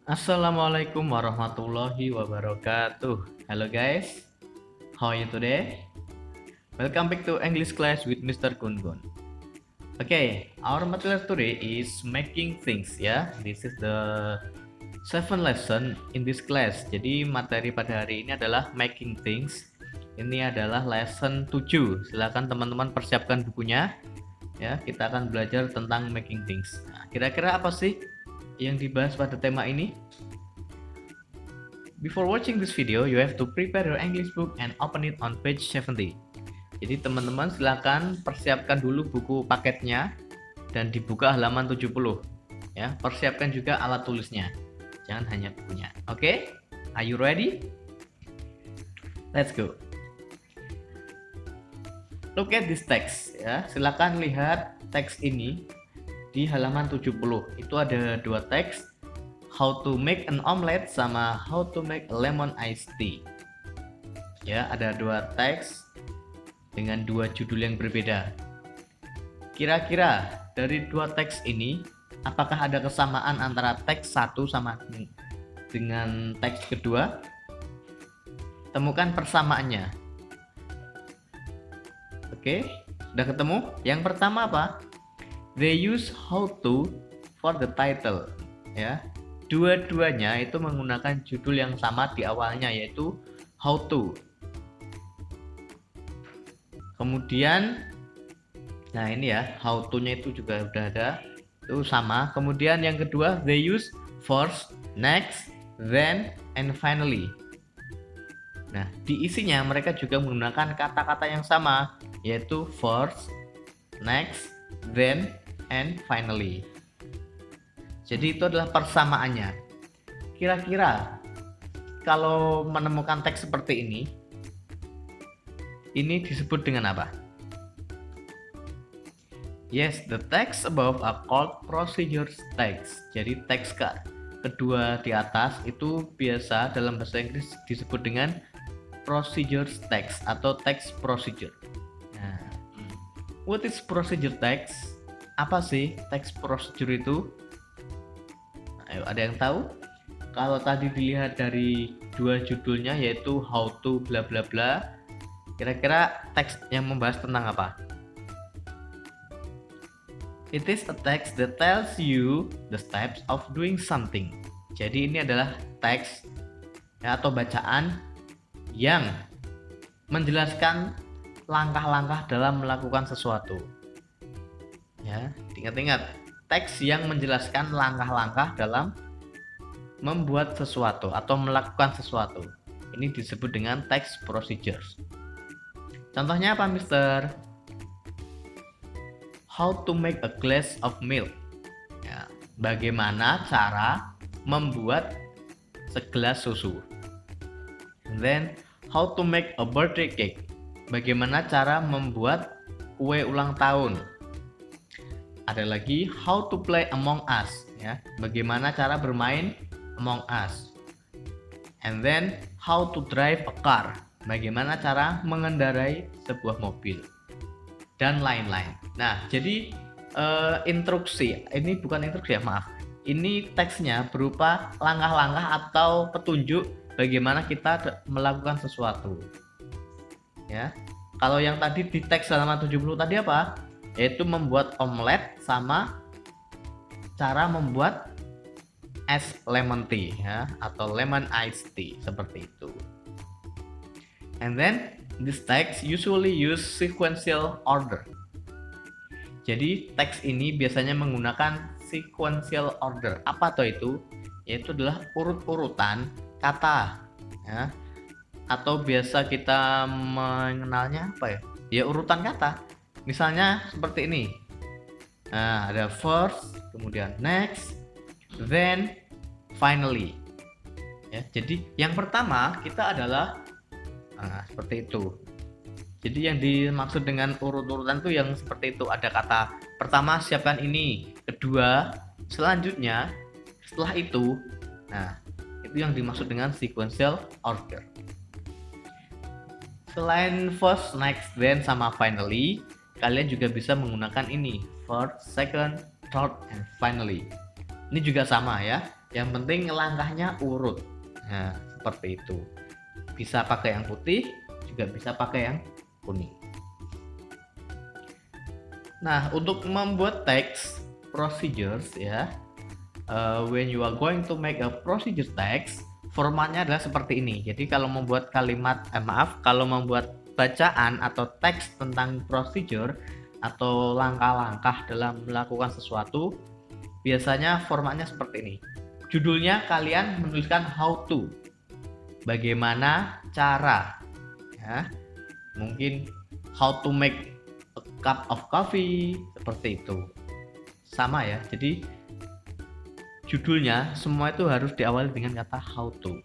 Assalamualaikum warahmatullahi wabarakatuh. Hello guys, how are you today? Welcome back to English class with Mr. Gun. Okay, our material today is making things ya. This is the seven lesson in this class. Jadi materi pada hari ini adalah making things. Ini adalah lesson 7. Silakan teman-teman persiapkan bukunya. Ya, kita akan belajar tentang making things. Nah, kira-kira apa sih yang dibahas pada tema ini? Before watching this video, you have to prepare your English book and open it on page 70. Jadi teman-teman silakan persiapkan dulu buku paketnya dan dibuka halaman 70. Ya, persiapkan juga alat tulisnya. Jangan hanya bukunya. Oke? Are you ready? Let's go. Look at this text ya. Silakan lihat teks ini di halaman 70. Itu ada dua teks, how to make an omelette sama how to make a lemon iced tea. Ya, ada dua teks dengan dua judul yang berbeda. Kira-kira dari dua teks ini, apakah ada kesamaan antara teks satu sama dengan teks kedua? Temukan persamaannya. Oke, sudah ketemu? Yang pertama apa? They use how to for the title. Ya, dua-duanya itu menggunakan judul yang sama di awalnya, yaitu how to. Kemudian, nah ini ya, how to-nya itu juga udah ada, itu sama. Kemudian yang kedua, they use first, next, then, and finally. Nah, di isinya mereka juga menggunakan kata-kata yang sama, yaitu first, next, then, and finally. Jadi itu adalah persamaannya. Kira-kira kalau menemukan teks seperti ini disebut dengan apa? Yes, the text above are called procedure text. Jadi teks kedua di atas itu biasa dalam bahasa Inggris disebut dengan procedure text atau text procedure. Nah, what is procedure text? Apa sih text procedure itu? Ayo, ada yang tahu? Kalau tadi dilihat dari dua judulnya yaitu how to bla bla bla, kira-kira teks yang membahas tentang apa? It is a text that tells you the steps of doing something. Jadi ini adalah teks ya, atau bacaan yang menjelaskan langkah-langkah dalam melakukan sesuatu. Ya, ingat-ingat, teks yang menjelaskan langkah-langkah dalam membuat sesuatu atau melakukan sesuatu. Ini disebut dengan text procedures. Contohnya apa, Mister? How to make a glass of milk. Ya, bagaimana cara membuat segelas susu. And then, how to make a birthday cake. Bagaimana cara membuat kue ulang tahun. Ada lagi, how to play Among Us. Ya, bagaimana cara bermain Among Us. And then, how to drive a car. Bagaimana cara mengendarai sebuah mobil. Dan lain-lain. Nah, jadi instruksi, ini bukan instruksi ya, maaf. Ini teksnya berupa langkah-langkah atau petunjuk bagaimana kita melakukan sesuatu. Ya. Kalau yang tadi di teks halaman 70 tadi apa? Yaitu membuat omelet sama cara membuat es lemon tea ya, atau lemon iced tea seperti itu. And then this text usually use sequential order. Jadi teks ini biasanya menggunakan sequential order. Apa tuh itu? Yaitu adalah urut-urutan kata ya. Atau biasa kita mengenalnya apa ya? Ya urutan kata. Misalnya seperti ini. Nah, ada first, kemudian next, then, finally. Ya, jadi yang pertama kita adalah seperti itu. Jadi yang dimaksud dengan urut-urutan itu yang seperti itu. Ada kata pertama siapkan ini, kedua selanjutnya, setelah itu. Nah, itu yang dimaksud dengan sequential order. Selain first, next, then sama finally, kalian juga bisa menggunakan ini, first, second, third, and finally. Ini juga sama ya. Yang penting langkahnya urut. Nah, seperti itu. Bisa pakai yang putih, juga bisa pakai yang kuning. Nah, untuk membuat text procedures ya, when you are going to make a procedure text, formatnya adalah seperti ini. Jadi kalau membuat kalau membuat bacaan atau teks tentang procedure atau langkah-langkah dalam melakukan sesuatu, biasanya formatnya seperti ini. Judulnya kalian menuliskan how to, bagaimana cara, ya. Mungkin how to make a cup of coffee, seperti itu. Sama ya. Jadi judulnya semua itu harus diawali dengan kata how to.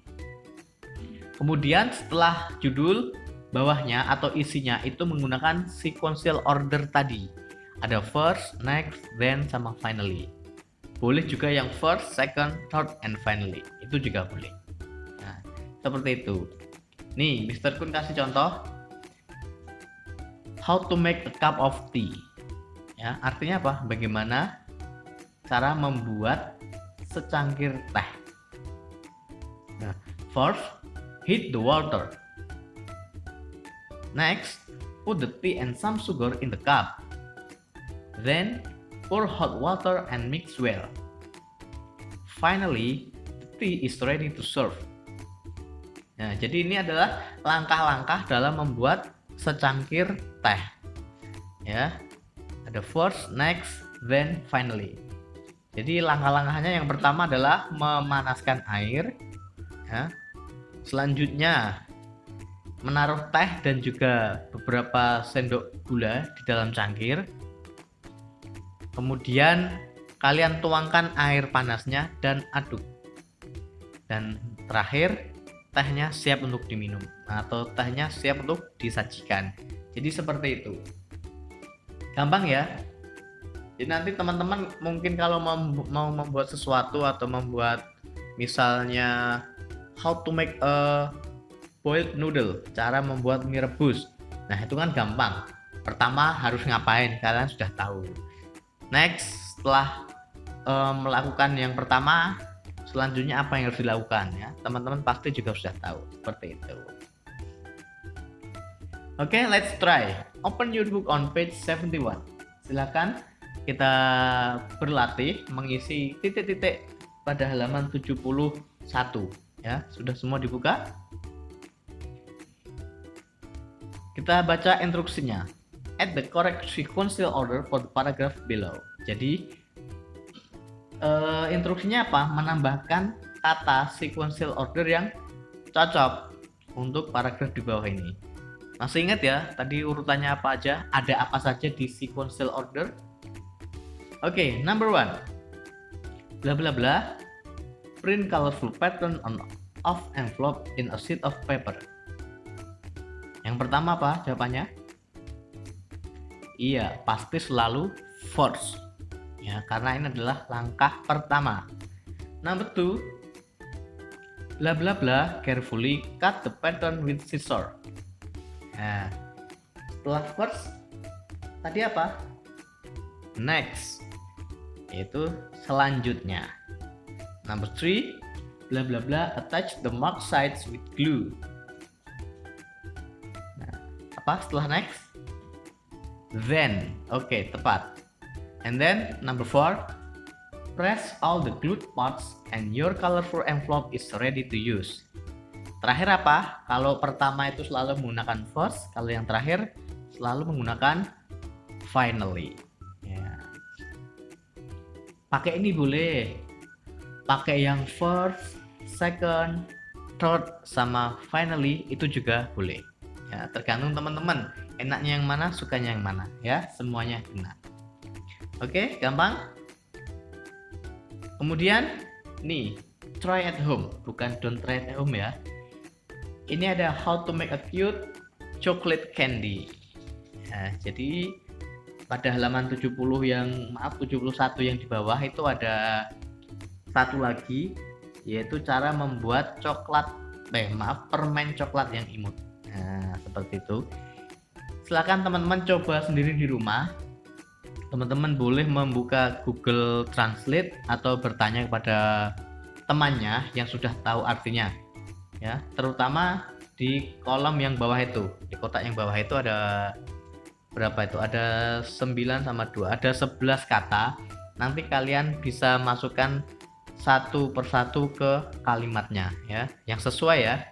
Kemudian setelah judul, bawahnya atau isinya itu menggunakan sequential order tadi. Ada first, next, then, sama finally. Boleh juga yang first, second, third, and finally. Itu juga boleh. Nah, seperti itu. Nih, Mr. Kun kasih contoh. How to make a cup of tea. Ya, artinya apa? Bagaimana cara membuat secangkir teh. Nah, first, heat the water. Next, put the tea and some sugar in the cup. Then, pour hot water and mix well. Finally, the tea is ready to serve. Nah, jadi ini adalah langkah-langkah dalam membuat secangkir teh. Ya, ada first, next, then, finally. Jadi langkah-langkahnya yang pertama adalah memanaskan air. Ya. Selanjutnya, menaruh teh dan juga beberapa sendok gula di dalam cangkir. Kemudian kalian tuangkan air panasnya dan aduk. Dan terakhir, tehnya siap untuk diminum atau tehnya siap untuk disajikan. Jadi seperti itu. Gampang ya. Jadi nanti teman-teman mungkin kalau mau membuat sesuatu atau membuat misalnya how to make a boiled noodle, cara membuat mie rebus. Nah, itu kan gampang. Pertama harus ngapain? Kalian sudah tahu. Next, setelah melakukan yang pertama, selanjutnya apa yang harus dilakukan ya? Teman-teman pasti juga sudah tahu. Seperti itu. Oke, let's try. Open your book on page 71. Silakan kita berlatih mengisi titik-titik pada halaman 71 ya. Sudah semua dibuka? Kita baca instruksinya. Add the correct sequential order for the paragraph below. Jadi instruksinya apa? Menambahkan kata sequential order yang cocok untuk paragraf di bawah ini. Masih ingat ya, tadi urutannya apa aja? Ada apa saja di sequential order? Oke, number 1. Bla bla bla. Print colorful pattern on of envelope in a sheet of paper. Yang pertama apa jawabannya? Iya, pasti selalu first. Ya, karena ini adalah langkah pertama. Number 2. Bla bla bla, carefully cut the pattern with scissors. Nah, setelah first tadi apa? Next, yaitu selanjutnya. Number 3, bla bla bla, attach the marked sides with glue. Nah, apa setelah next? Then, oke, tepat. And then number 4, press all the glued parts and your colorful envelope is ready to use. Terakhir apa? Kalau pertama itu selalu menggunakan first, kalau yang terakhir selalu menggunakan finally. Ya. Pakai ini boleh. Pakai yang first, second, third, sama finally itu juga boleh. Ya, tergantung teman-teman. Enaknya yang mana, sukanya yang mana. Ya, semuanya benar. Oke, gampang. Kemudian, nih, try at home, bukan don't try at home ya. Ini ada how to make a cute chocolate candy. Nah, jadi pada halaman 71 yang di bawah itu ada satu lagi, yaitu cara membuat permen coklat yang imut. Nah, seperti itu. Silakan teman-teman coba sendiri di rumah. Teman-teman boleh membuka Google Translate atau bertanya kepada temannya yang sudah tahu artinya, ya, terutama di kolom yang bawah itu, di kotak yang bawah itu ada berapa itu? Ada 9 sama 2, ada 11 kata. Nanti kalian bisa masukkan satu persatu ke kalimatnya, ya, yang sesuai ya.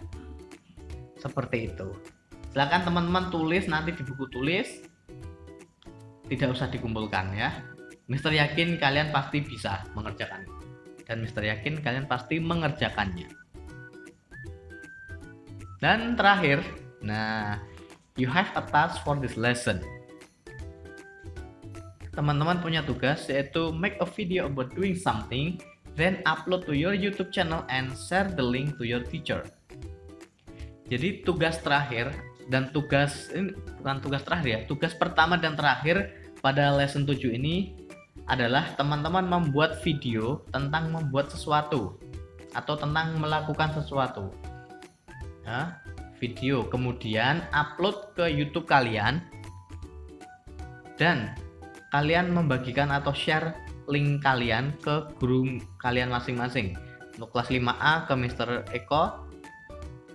Seperti itu. Silakan teman-teman tulis nanti di buku tulis. Tidak usah dikumpulkan ya. Mister yakin kalian pasti bisa mengerjakan. Dan Mister yakin kalian pasti mengerjakannya. Dan terakhir, nah, you have a task for this lesson. Teman-teman punya tugas yaitu make a video about doing something, then upload to your YouTube channel and share the link to your teacher. Jadi tugas terakhir dan tugas ini bukan tugas terakhir ya, tugas pertama dan terakhir pada lesson 7 ini adalah teman-teman membuat video tentang membuat sesuatu atau tentang melakukan sesuatu. Nah, video kemudian upload ke YouTube kalian dan kalian membagikan atau share link kalian ke guru kalian masing-masing. Untuk kelas 5A ke Mr. Eko,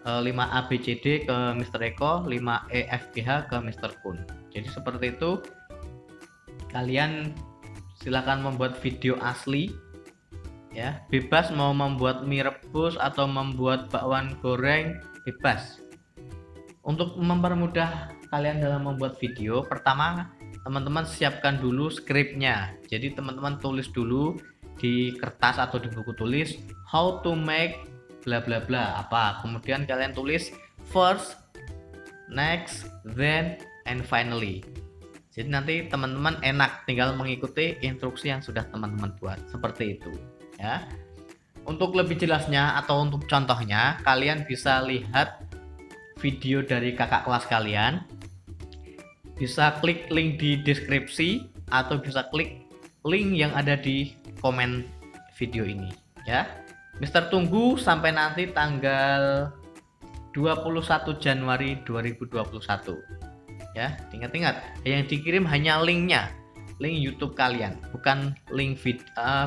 5A BCD ke Mr. Eko, 5E FGH ke Mr. Kun. Jadi seperti itu. Kalian silakan membuat video asli ya, bebas mau membuat mie rebus atau membuat bakwan goreng, bebas. Untuk mempermudah kalian dalam membuat video, pertama teman-teman siapkan dulu skripnya. Jadi teman-teman tulis dulu di kertas atau di buku tulis how to make bla bla bla apa. Kemudian kalian tulis first, next, then, and finally. Jadi nanti teman-teman enak tinggal mengikuti instruksi yang sudah teman-teman buat. Seperti itu ya. Untuk lebih jelasnya atau untuk contohnya, kalian bisa lihat video dari kakak kelas kalian. Bisa klik link di deskripsi atau bisa klik link yang ada di komen video ini ya. Mister tunggu sampai nanti tanggal 21 Januari 2021 ya. Ingat-ingat, yang dikirim hanya linknya, link YouTube kalian, bukan link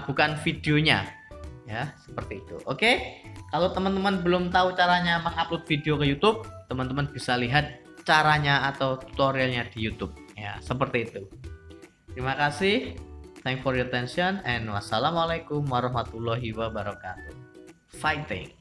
bukan videonya ya. Seperti itu. Oke, kalau teman-teman belum tahu caranya mengupload video ke YouTube, teman-teman bisa lihat caranya atau tutorialnya di YouTube ya. Seperti itu. Terima kasih, thank for your attention, and wassalamualaikum warahmatullahi wabarakatuh. Fighting.